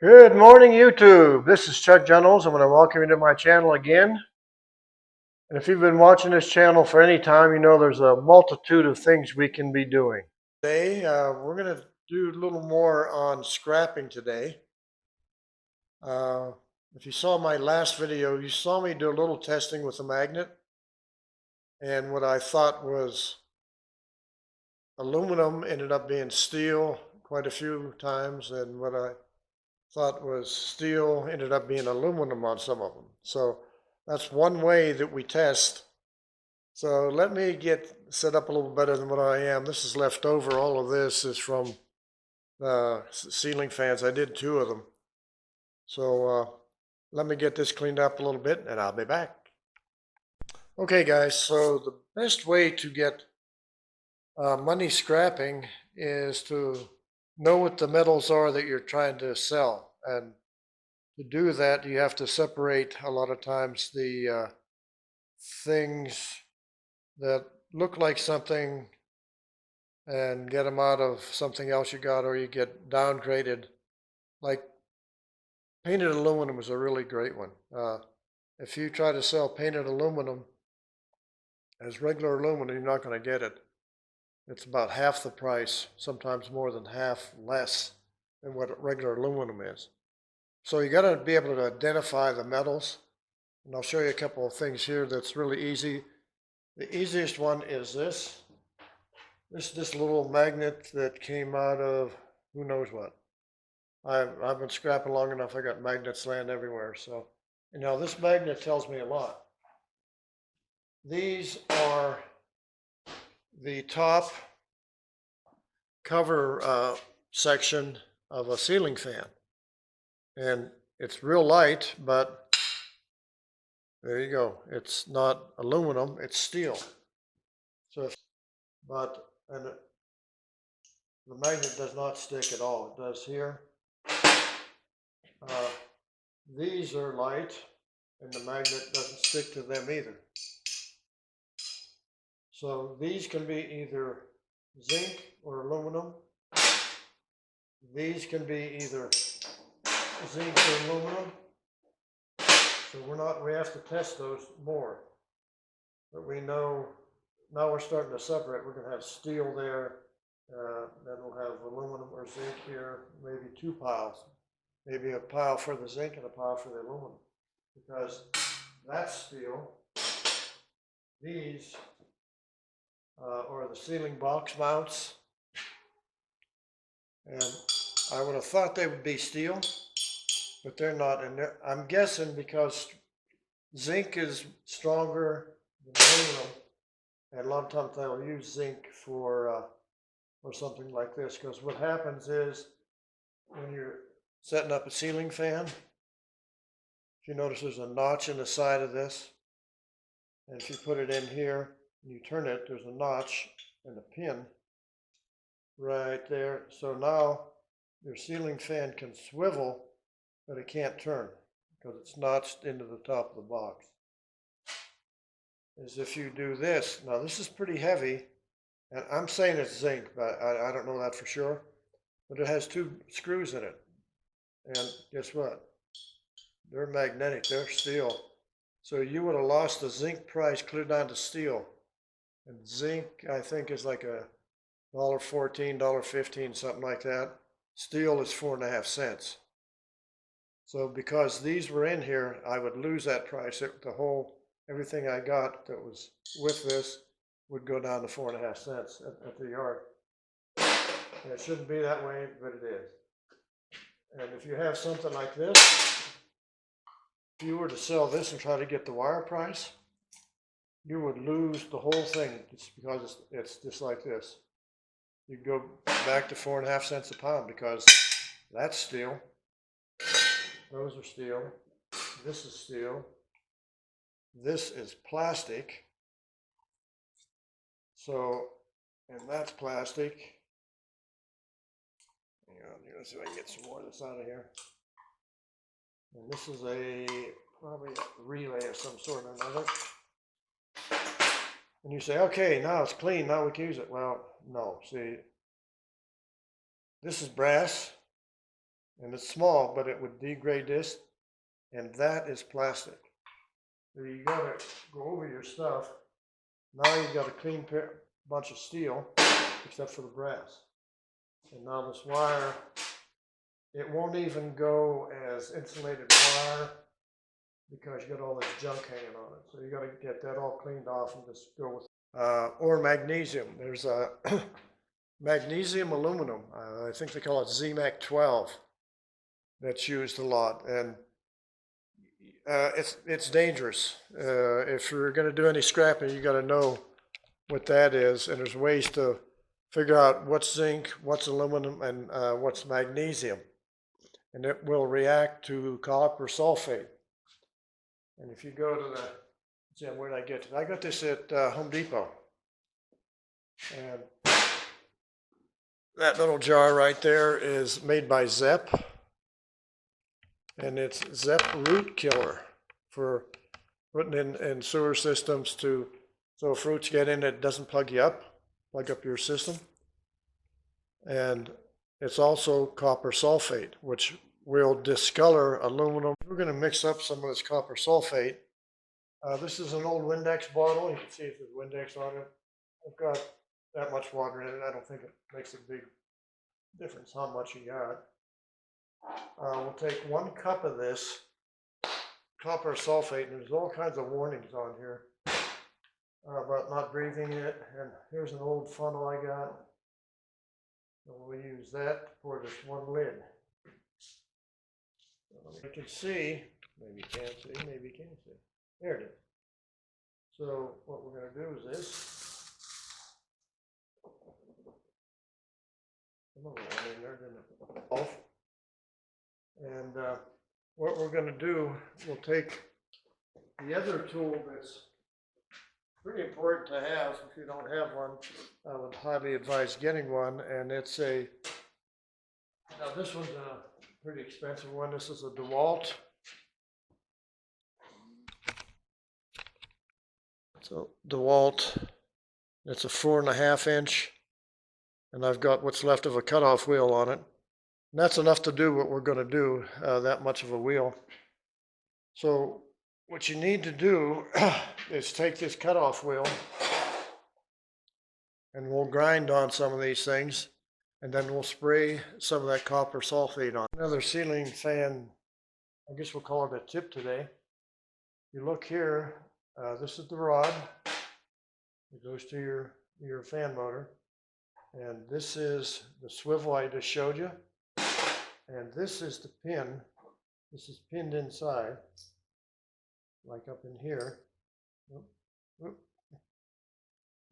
Good morning, YouTube. This is Chuck Reynolds. I'm going to welcome you to my channel again. And if you've been watching this channel for any time, you know there's a multitude of things we can be doing. Today, we're going to do a little more on scrapping today. If you saw my last video, you saw me do a little testing with a magnet. And what I thought was aluminum ended up being steel quite a few times. And what I thought was steel ended up being aluminum on some of them. So that's one way that we test. So let me get set up a little better than what I am. This is left over. All of this is from the ceiling fans. I did 2 of them. So let me get this cleaned up a little bit and I'll be back. Okay guys, so the best way to get money scrapping is to know what the metals are that you're trying to sell. And to do that, you have to separate a lot of times the things that look like something and get them out of something else you got, or you get downgraded. Like painted aluminum is a really great one. If you try to sell painted aluminum as regular aluminum, you're not going to get it. It's about half the price, sometimes more than half less than what regular aluminum is. So you got to be able to identify the metals. And I'll show you a couple of things here that's really easy. The easiest one is this. This little magnet that came out of who knows what. I've been scrapping long enough. I got magnets laying everywhere. So, and now this magnet tells me a lot. These are the top cover section of a ceiling fan, and it's real light, but there you go. It's not aluminum, it's steel. So, and the magnet does not stick at all. It does here. These are light, and the magnet doesn't stick to them either. So these can be either zinc or aluminum. These can be either zinc or aluminum. So we have to test those more. But we know, now we're starting to separate. We're going to have steel there. Then we'll have aluminum or zinc here, maybe 2 piles. Maybe a pile for the zinc and a pile for the aluminum. Because that's steel. These are the ceiling box mounts. And I would have thought they would be steel, but they're not. And I'm guessing because zinc is stronger than aluminum, and a lot of times they'll use zinc for something like this. Because what happens is when you're setting up a ceiling fan, if you notice there's a notch in the side of this, and if you put it in here and you turn it, there's a notch and a pin right there. So now your ceiling fan can swivel, but it can't turn because it's notched into the top of the box. As if you do this. Now this is pretty heavy, and I'm saying it's zinc, but I don't know that for sure. But it has 2 screws in it. And guess what? They're magnetic, they're steel. So you would have lost the zinc price clear down to steel. And zinc, I think, is like a $1.14, $1.15, something like that. Steel is 4.5 cents. So because these were in here, I would lose that price. Everything I got that was with this would go down to 4.5 cents at the yard. And it shouldn't be that way, but it is. And if you have something like this, if you were to sell this and try to get the wire price, you would lose the whole thing just because it's just like this. You go back to 4.5 cents a pound because that's steel. Those are steel. This is steel. This is plastic. So, and that's plastic. Hang on, let's see if I can get some more of this out of here. And this is probably a relay of some sort or another. And you say, okay, now it's clean, now we can use it. Well, no, see, this is brass, and it's small, but it would degrade this, and that is plastic. So you gotta go over your stuff. Now you've got a clean bunch of steel, except for the brass. And now this wire, it won't even go as insulated wire because you got all this junk hanging on it. So you got to get that all cleaned off and just go with or magnesium. There's a magnesium aluminum. I think they call it zinc 12. That's used a lot, and it's dangerous. If you're going to do any scrapping, you got to know what that is, and there's ways to figure out what's zinc, what's aluminum, and what's magnesium, and it will react to copper sulfate. And if you go to the, where did I get it? I got this at Home Depot, and that little jar right there is made by Zepp, and it's Zepp root killer for putting in sewer systems so if fruits get in it doesn't plug up your system. And it's also copper sulfate, which will discolor aluminum. We're going to mix up some of this copper sulfate. This is an old Windex bottle. You can see if there's Windex on it. I've got that much water in it. I don't think it makes a big difference how much you got. We'll take 1 cup of this copper sulfate, and there's all kinds of warnings on here about not breathing it. And here's an old funnel I got. So we'll use that to pour this one lid. So you can see, maybe you can't see, maybe you can see. There it is. So what we're going to do is this. Come on, in there, didn't it? Off. And what we're going to do, we'll take the other tool that's pretty important to have. If you don't have one, I would highly advise getting one. And it's now this one's a pretty expensive one. This is a DeWalt. So DeWalt, it's a 4.5 inch, and I've got what's left of a cutoff wheel on it. And that's enough to do what we're going to do, that much of a wheel. So what you need to do is take this cutoff wheel, and we'll grind on some of these things, and then we'll spray some of that copper sulfate on. Another ceiling fan, I guess we'll call it a tip today. You look here, this is the rod. It goes to your fan motor. And this is the swivel I just showed you. And this is the pin. This is pinned inside, like up in here. Oop, oop.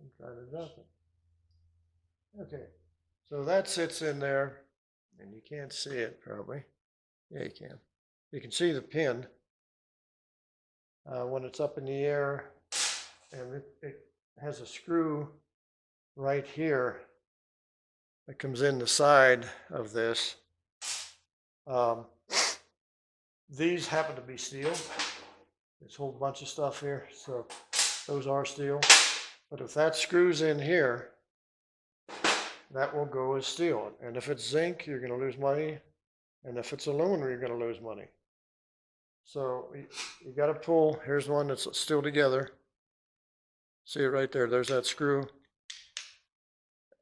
I'm trying to drop it. Okay, so that sits in there, and you can't see it probably. Yeah, you can. You can see the pin when it's up in the air, and it has a screw right here that comes in the side of this. These happen to be steel. There's a whole bunch of stuff here, so those are steel. But if that screws in here, that will go as steel. And if it's zinc, you're going to lose money. And if it's aluminum, you're going to lose money. So you got to pull. Here's one that's still together. See it right there. There's that screw.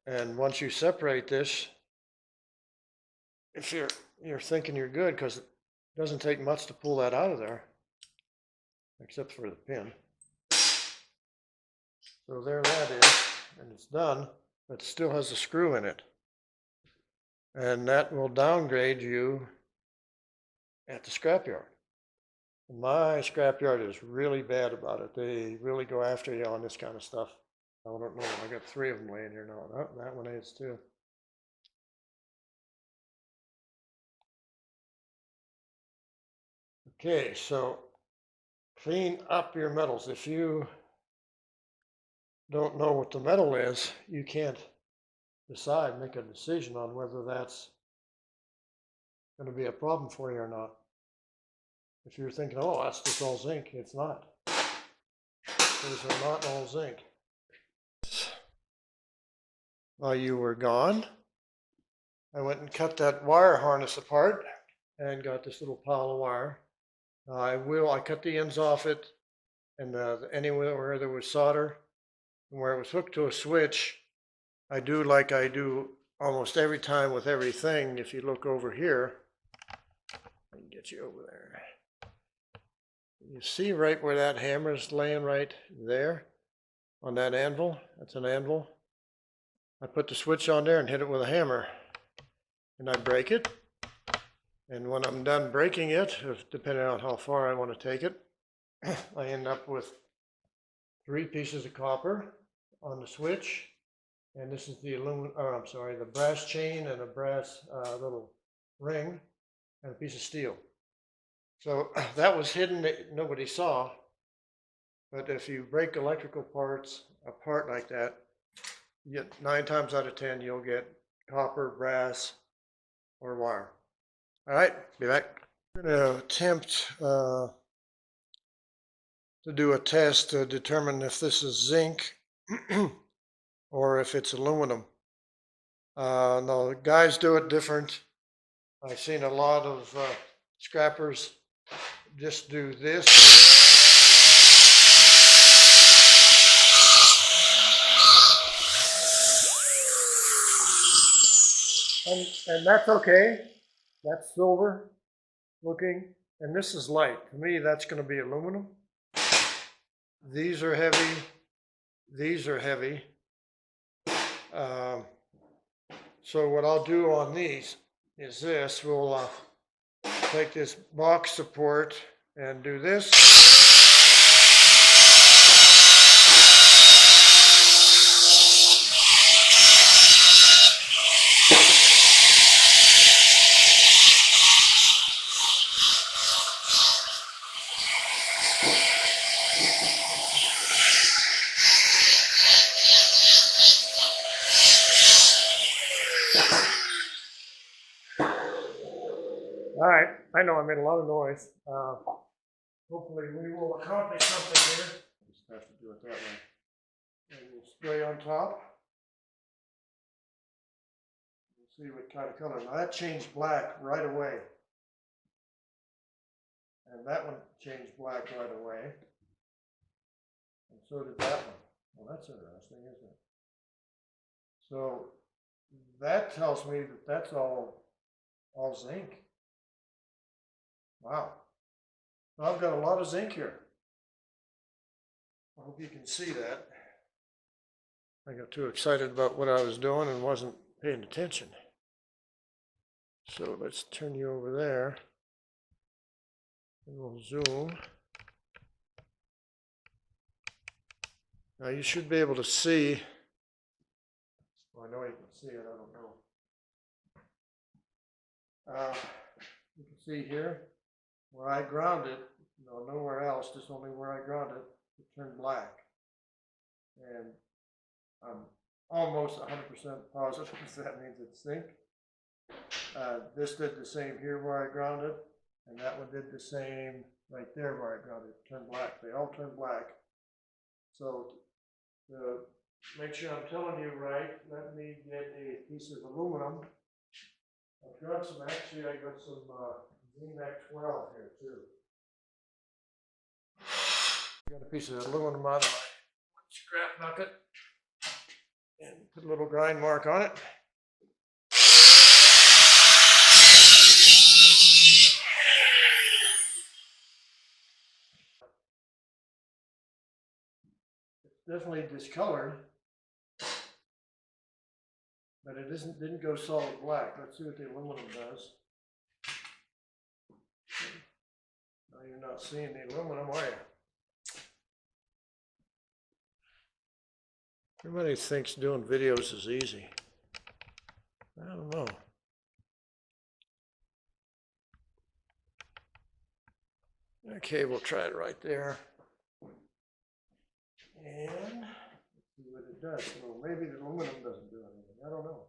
And once you separate this, if you're thinking you're good, because it doesn't take much to pull that out of there, except for the pin. So there that is, and it's done, but it still has a screw in it. And that will downgrade you at the scrapyard. My scrapyard is really bad about it. They really go after you on this kind of stuff. I don't know, I got 3 of them laying here now. Oh, that one is too. Okay, so clean up your metals. If you don't know what the metal is, you can't make a decision on whether that's going to be a problem for you or not. If you're thinking, oh, that's just all zinc, it's not. Those are not all zinc. While you were gone, I went and cut that wire harness apart. and got this little pile of wire. I cut the ends off it, and anywhere where there was solder, and where it was hooked to a switch, I do like I do almost every time with everything. If you look over here, I can get you over there. You see right where that hammer is laying right there on that anvil? That's an anvil. I put the switch on there and hit it with a hammer, and I break it. And when I'm done breaking it, depending on how far I want to take it, I end up with 3 pieces of copper on the switch. And this is the the brass chain and a brass little ring and a piece of steel. So that was hidden that nobody saw. But if you break electrical parts apart like that, you get 9 times out of 10, you'll get copper, brass, or wire. All right, be back. I'm going to attempt to do a test to determine if this is zinc or if it's aluminum. No, the guys do it different. I've seen a lot of scrappers just do this. And that's okay. That's silver looking, and this is light. To me, that's going to be aluminum. These are heavy. These are heavy. So what I'll do on these is this. We'll take this box support and do this. All right, I know I made a lot of noise. Hopefully we will accomplish something here. Just have to do it that way. And we'll spray on top. We'll see what kind of color. Now that changed black right away. And that one changed black right away. And so did that one. Well, that's interesting, isn't it? So that tells me that that's all zinc. Wow. I've got a lot of zinc here. I hope you can see that. I got too excited about what I was doing and wasn't paying attention. So let's turn you over there. And we'll zoom. Now you should be able to see. Well, I know you can see it, I don't know. You can see here where I ground it, nowhere else, just only where I ground it, it turned black. And I'm almost 100% positive that means it's zinc. This did the same here where I grounded, and that one did the same right there where I grounded. It turned black. They all turned black. So to make sure I'm telling you right, let me get a piece of aluminum. I've got some, actually I got some zinc 12 here too. I got a piece of aluminum out of my scrap bucket and put a little grind mark on it. It's definitely discolored, but it didn't go solid black. Let's see what the aluminum does. Now you're not seeing the aluminum, are you? Everybody thinks doing videos is easy. I don't know. Okay, we'll try it right there. And let's see what it does. Well, maybe the aluminum doesn't do anything. I don't know.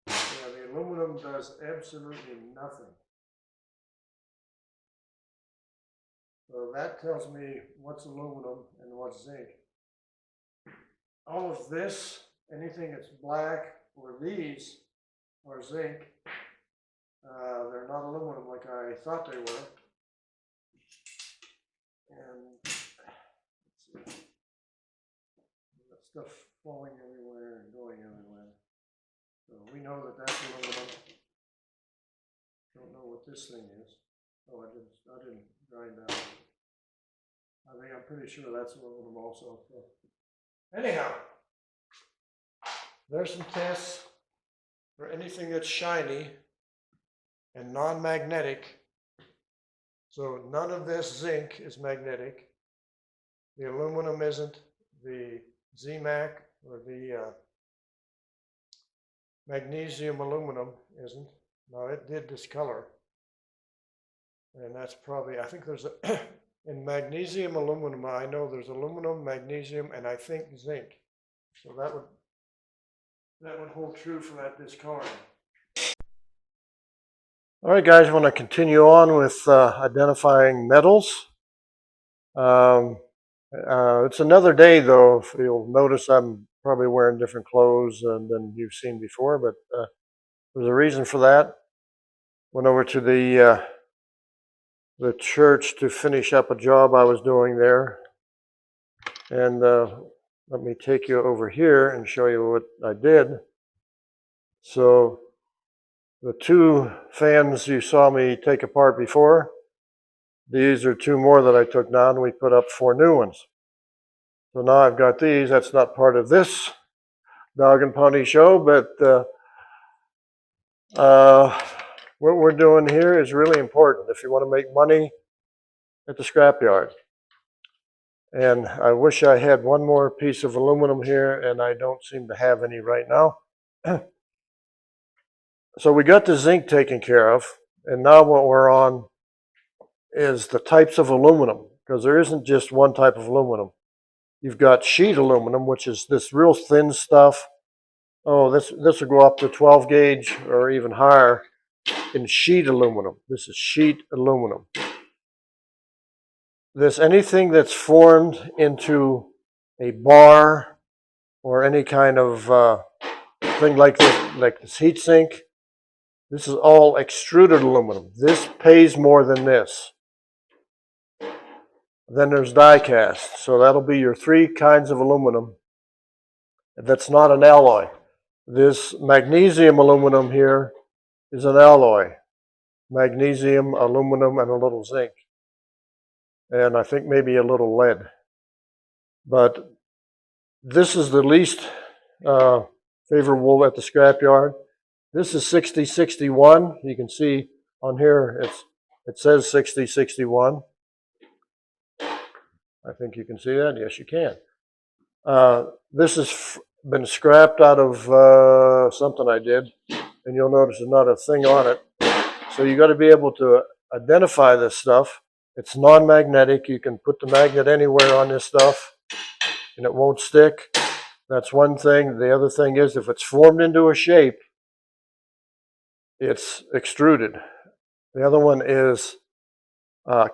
Yeah, the aluminum does absolutely nothing. So that tells me what's aluminum and what's zinc. All of this, anything that's black or these are zinc. They're not aluminum like I thought they were. And let's see, that stuff falling everywhere and going everywhere. So we know that that's aluminum. Don't know what this thing is. Oh, I didn't grind that. I'm pretty sure that's aluminum also. So. Anyhow, there's some tests for anything that's shiny and non-magnetic. So none of this zinc is magnetic. The aluminum isn't. The ZMAC or the magnesium aluminum isn't. Now it did discolor. And that's probably, I think there's a, in magnesium aluminum, I know there's aluminum, magnesium, and I think zinc. So that would hold true for that discoloring. All right, guys, I want to continue on with identifying metals. It's another day, though. If you'll notice, I'm probably wearing different clothes than you've seen before, but there's a reason for that. Went over to the church to finish up a job I was doing there. And let me take you over here and show you what I did. So the two fans you saw me take apart before, these are two more that I took down. We put up 4 new ones. So now I've got these. That's not part of this dog and pony show, but what we're doing here is really important if you want to make money at the scrapyard. And I wish I had one more piece of aluminum here, and I don't seem to have any right now. So we got the zinc taken care of, and now what we're on is the types of aluminum, because there isn't just one type of aluminum. You've got sheet aluminum, which is this real thin stuff. Oh, this will go up to 12 gauge or even higher in sheet aluminum. This is sheet aluminum. Anything that's formed into a bar or any kind of thing like this heat sink, this is all extruded aluminum. This pays more than this. Then there's die cast. So that'll be your 3 kinds of aluminum. That's not an alloy. This magnesium aluminum here is an alloy. Magnesium, aluminum, and a little zinc. And I think maybe a little lead. But this is the least favorable at the scrapyard. This is 6061. You can see on here it says 6061. I think you can see that. Yes, you can. This has been scrapped out of something I did, and you'll notice there's not a thing on it. So you got to be able to identify this stuff. It's non-magnetic. You can put the magnet anywhere on this stuff, and it won't stick. That's one thing. The other thing is if it's formed into a shape, it's extruded. The other one is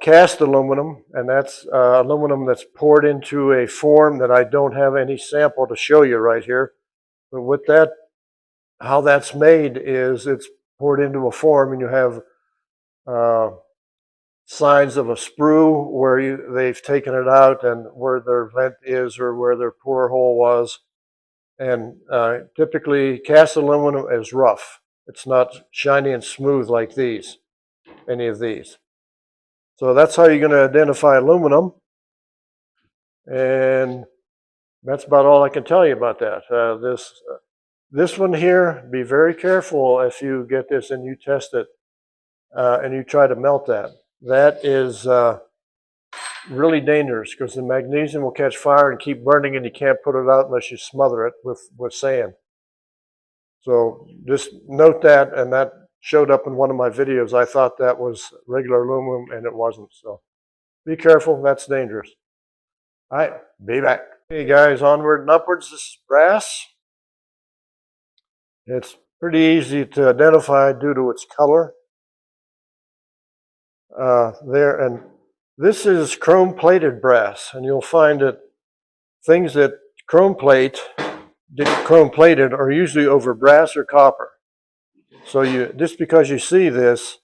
cast aluminum, and that's aluminum that's poured into a form that I don't have any sample to show you right here. But with that, how that's made is it's poured into a form, and you have signs of a sprue where they've taken it out and where their vent is or where their pour hole was. And typically cast aluminum is rough. It's not shiny and smooth like these, any of these. So that's how you're going to identify aluminum. And that's about all I can tell you about that. This one here, be very careful if you get this and you test it and you try to melt that. That is really dangerous because the magnesium will catch fire and keep burning, and you can't put it out unless you smother it with sand. So just note that, and that showed up in one of my videos. I thought that was regular aluminum, and it wasn't. So be careful, that's dangerous. All right, be back. Hey guys, onward and upwards. This is brass. It's pretty easy to identify due to its color. And this is chrome plated brass, and you'll find that things that chrome plated are usually over brass or copper. So just because you see this,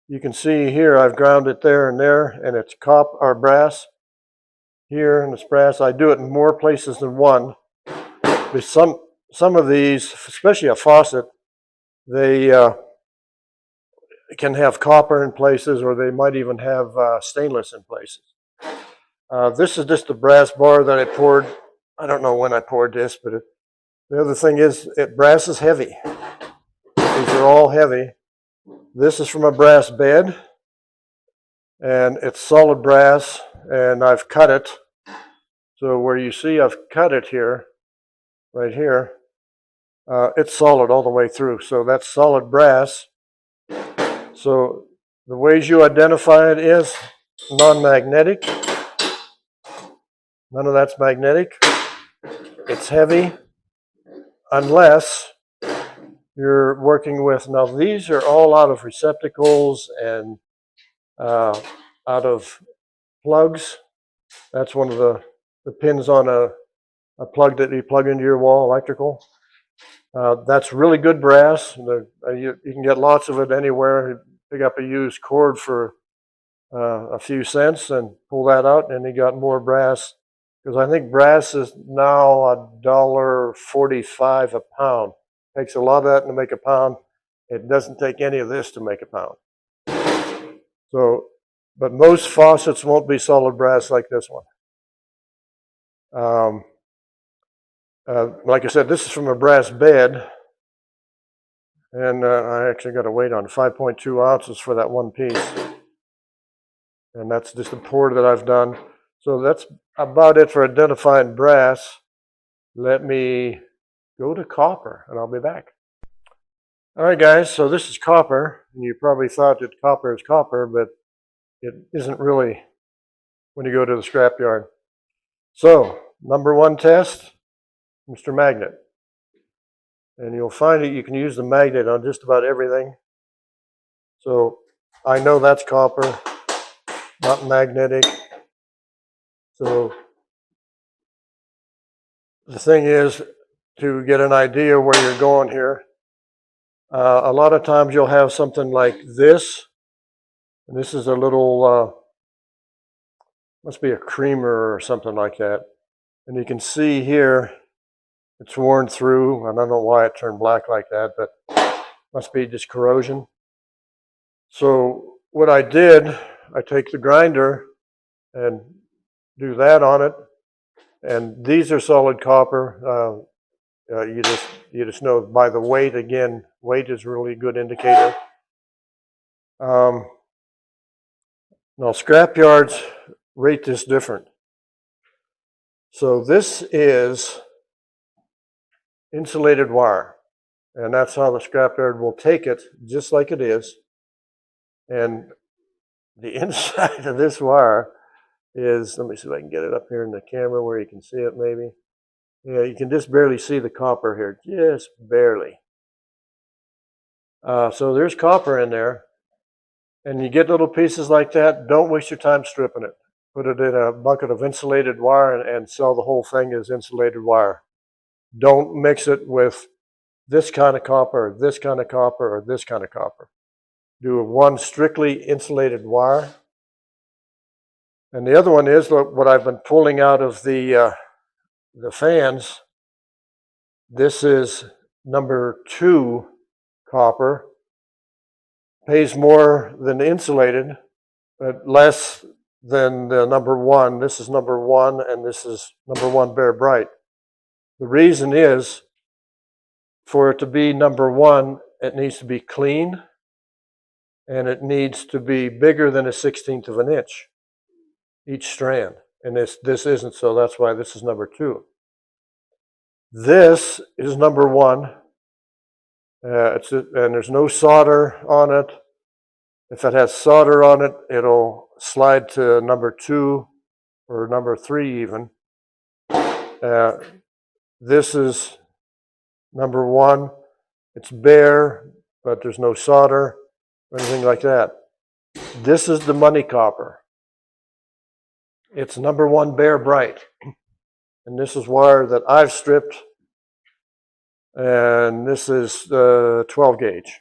you can see here I've ground it there, and it's copper or brass. Here and it's brass. I do it in more places than one. But some of these, especially a faucet, they can have copper in places, or they might even have stainless in places. This is just the brass bar that I poured. I don't know when I poured this, but the other thing is, brass is heavy. These are all heavy. This is from a brass bed, and it's solid brass, and I've cut it. So where you see I've cut it here, right here, it's solid all the way through. So that's solid brass. So the ways you identify it is non-magnetic. None of that's magnetic. It's heavy, unless you're working with, now these are all out of receptacles and out of plugs. That's one of the pins on a plug that you plug into your wall, electrical. That's really good brass. You can get lots of it anywhere. Pick up a used cord for a few cents and pull that out, and you got more brass. Because I think brass is now $1.45 a pound. Takes a lot of that to make a pound. It doesn't take any of this to make a pound. So, but most faucets won't be solid brass like this one. Like I said, this is from a brass bed, and I actually got a weight on 5.2 ounces for that one piece. And that's just a pour that I've done. So that's about it for identifying brass. Let me go to copper, and I'll be back. All right, guys, so this is copper, and you probably thought that copper is copper, but it isn't really when you go to the scrapyard. So, number one test, Mr. Magnet. And you'll find that you can use the magnet on just about everything. So, I know that's copper, not magnetic. So, the thing is, to get an idea where you're going here, a lot of times you'll have something like this, and this is a little, must be a creamer or something like that. And you can see here, it's worn through. I don't know why it turned black like that, but must be just corrosion. So what I did, I take the grinder and do that on it. And these are solid copper. You just know by the weight. Again, weight is a really good indicator. Now scrapyards rate this different. So this is insulated wire, and that's how the scrapyard will take it, just like it is. And the inside of this wire is, let me see if I can get it up here in the camera where you can see it maybe. Yeah, you can just barely see the copper here, just barely. So there's copper in there, and you get little pieces like that. Don't waste your time stripping it. Put it in a bucket of insulated wire and sell the whole thing as insulated wire. Don't mix it with this kind of copper, or this kind of copper, or this kind of copper. Do one strictly insulated wire. And the other one is what I've been pulling out of the fans. This is number 2 copper. Pays more than the insulated, but less than the number 1. This is number 1, and this is number 1 Bare Bright. The reason is, for it to be number 1, it needs to be clean, and it needs to be bigger than 1/16 of an inch, each strand. And this isn't, so that's why this is number 2. This is number 1. And there's no solder on it. If it has solder on it, it'll slide to number 2 or number 3 even. This is number 1. It's bare, but there's no solder or anything like that. This is the money copper. It's number 1 Bare Bright. And this is wire that I've stripped. And this is 12 gauge.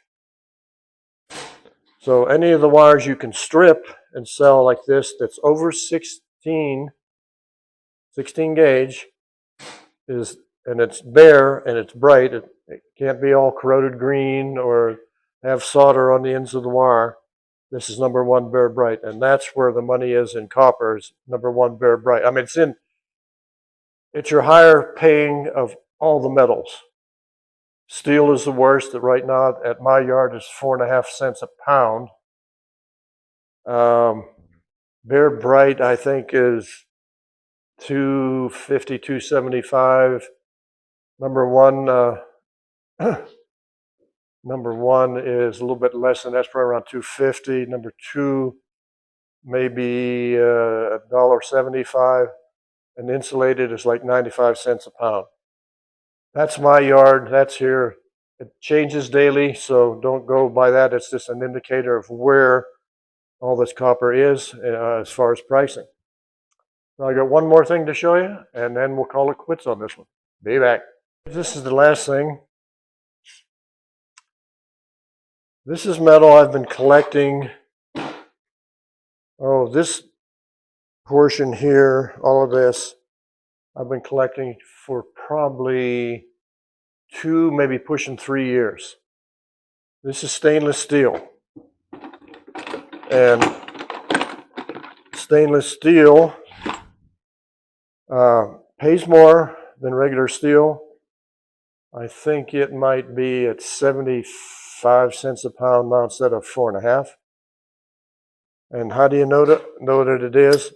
So any of the wires you can strip and sell like this that's over 16 gauge is, and it's bare and it's bright. It can't be all corroded green or have solder on the ends of the wire. This is number one bare bright, and that's where the money is in copper. Is number one bare bright. I mean, it's your higher paying of all the metals. Steel is the worst. Right now at my yard is 4.5 cents a pound. Bare bright, I think, is $2.50, $2.75. Number one, number one is a little bit less than that's probably around $2.50. Number two, maybe $1.75. And insulated is like 95 cents a pound. That's my yard. That's here. It changes daily, so don't go by that. It's just an indicator of where all this copper is as far as pricing. So I got one more thing to show you, and then we'll call it quits on this one. Be back. This is the last thing. This is metal I've been collecting. Oh, this portion here, all of this, I've been collecting for probably 2, maybe pushing 3 years. This is stainless steel. And stainless steel pays more than regular steel. I think it might be at 75 cents a pound now instead of 4.5. And how do you know that it is?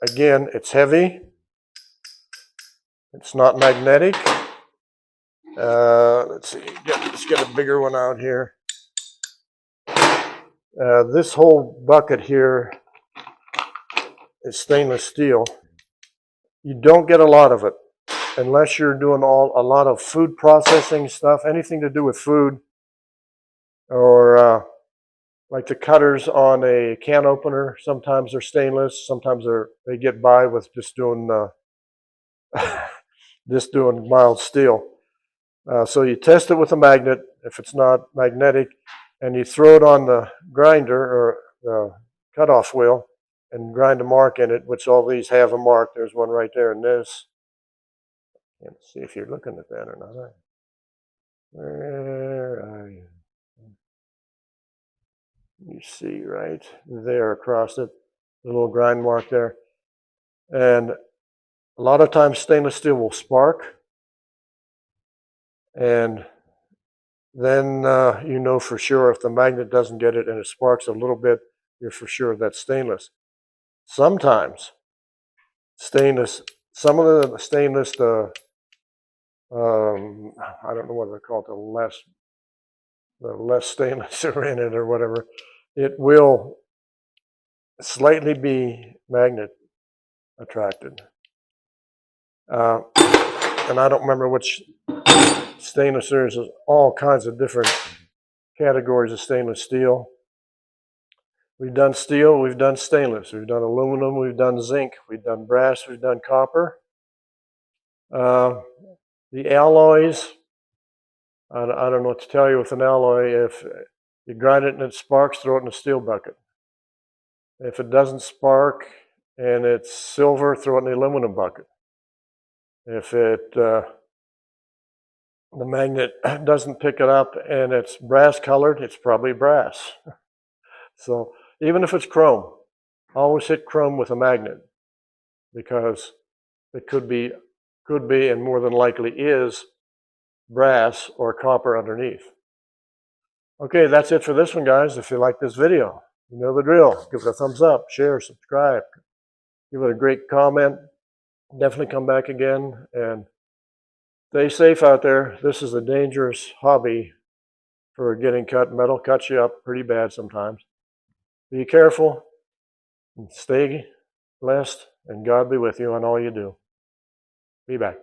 Again, it's heavy. It's not magnetic. Let's see, let's get a bigger one out here. This whole bucket here is stainless steel. You don't get a lot of it unless you're doing a lot of food processing stuff, anything to do with food, or like the cutters on a can opener. Sometimes they're stainless. Sometimes they get by with just doing mild steel. So you test it with a magnet. If it's not magnetic, and you throw it on the grinder or the cutoff wheel and grind a mark in it, which all these have a mark. There's one right there in this. Let's see if you're looking at that or not. Where are you? You see right there across it, the little grind mark there. And a lot of times stainless steel will spark. And then you know for sure if the magnet doesn't get it and it sparks a little bit, you're for sure that's stainless. Sometimes stainless, some of the stainless, I don't know what they're called, the less stainless are in it or whatever, it will slightly be magnet attracted. And I don't remember which stainless. There's all kinds of different categories of stainless steel. We've done steel, we've done stainless, we've done aluminum, we've done zinc, we've done brass, we've done copper. The alloys, I don't know what to tell you with an alloy. If you grind it and it sparks, throw it in a steel bucket. If it doesn't spark and it's silver, throw it in the aluminum bucket. If the magnet doesn't pick it up and it's brass colored, it's probably brass. So even if it's chrome, always hit chrome with a magnet, because it could be and more than likely is brass or copper underneath. Okay, that's it for this one, guys. If you like this video, you know the drill. Give it a thumbs up, share, subscribe. Give it a great comment. Definitely come back again, and stay safe out there. This is a dangerous hobby for getting cut. Metal cuts you up pretty bad sometimes. Be careful, and stay blessed, and God be with you on all you do. Be back.